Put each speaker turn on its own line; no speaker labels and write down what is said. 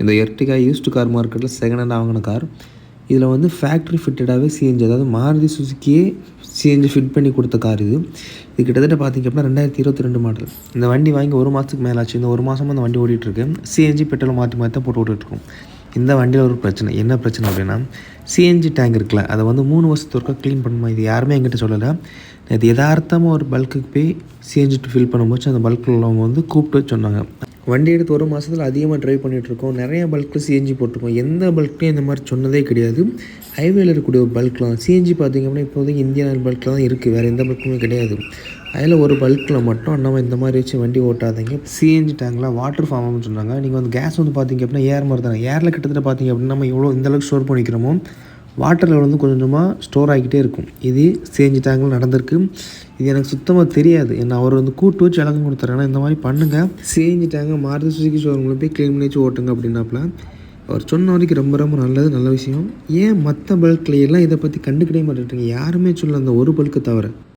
இந்த Ertiga used car மார்க்கெட்டில் second hand வாங்கின கார். இதில் வந்து ஃபேக்ட்ரி ஃபிட்டடாகவே சிஎன்ஜி, அதாவது மாருதி சுசுக்கியே சிஎன்ஜி ஃபிட் பண்ணி கொடுத்த கார் இது. இது கிட்டத்தட்ட பார்த்திங்க அப்படின்னா 2022 மாடல். இந்த வண்டி வாங்கி 1 மாதத்துக்கு மேலே ஆச்சு. இந்த 1 மாதமாக இந்த வண்டி ஓடிட்டுருக்கு. சிஎன்ஜி பெட்ரோல் மாற்றி மாற்றி தான் போட்டு ஓட்டிகிட்ருக்கோம். இந்த வண்டியில் ஒரு பிரச்சனை, என்ன பிரச்சனை அப்படின்னா சிஎன்ஜி டேங்க் இருக்குல்ல, அதை வந்து 3 வருஷத்துக்கு ஒருக்கா க்ளீன் பண்ணுமா. இது யாருமே என்கிட்ட சொல்லலை. இது யதார்த்தமாக ஒரு பல்க்குக்கு போய் சிஎன்ஜி ஃபில் பண்ணும்போது அந்த பல்கில் உள்ளவங்க வந்து கூப்பிட்டு வச்சு சொன்னாங்க. வண்டி எடுத்து 1 மாதத்தில் அதிகமாக ட்ரைவ் பண்ணிகிட்ருக்கோம். நிறைய பல்கில் சிஎன்ஜி போட்டிருக்கோம். எந்த பல்க்லையும் இந்த மாதிரி சொன்னதே கிடையாது. ஹைவேயில் இருக்கக்கூடிய ஒரு பல்க்லாம் சிஎன்ஜி பார்த்திங்க அப்படின்னா இப்போதைக்கு இந்தியன் ஆயில் பல்கில் தான் இருக்குது. வேறு எந்த பல்க்குமே கிடையாது. அதில் ஒரு பல்கில் மட்டும் நம்ம இந்த மாதிரி வச்சு வண்டி ஓட்டாதீங்க. சிஎன்ஜி டேங்கில் வாட்டர் ஃபார்ம் ஆகும்னு சொன்னாங்க. நீங்கள் வந்து கேஸ் வந்து பார்த்திங்க அப்படின்னா ஏர் மாதிரி தானே. ஏரில் கிட்டத்தட்ட பார்த்திங்க அப்படின்னா நம்ம எவ்வளோ இந்தளவுக்கு ஸ்டோர் பண்ணிக்கிறோமோ வாட்டர் லெவல் வந்து கொஞ்சம் கொஞ்சமாக ஸ்டோர் ஆகிக்கிட்டே இருக்கும். இது சிஎன்ஜி டேங்கில் நடந்திருக்கு. இது எனக்கு சுத்தமாக தெரியாது. என்ன அவர் வந்து கூட்டு வச்சு விளக்கம் கொடுத்தாரு. ஆனால் இந்த மாதிரி பண்ணுங்கள், சிஎன்ஜி டேங்கை மாருதி சுசுகி ஷோரூமில் போய் க்ளீன் பண்ணி வச்சு ஓட்டுங்க அப்படின்னாப்புல. அவர் சொன்ன வரைக்கும் ரொம்ப ரொம்ப நல்ல விஷயம். ஏன் மற்ற பல்க்லையெல்லாம் இதை பற்றி கண்டுக்கிட்டே மாட்டேங்க, யாருமே சொல்ல அந்த ஒரு பல்க்கு தவிர.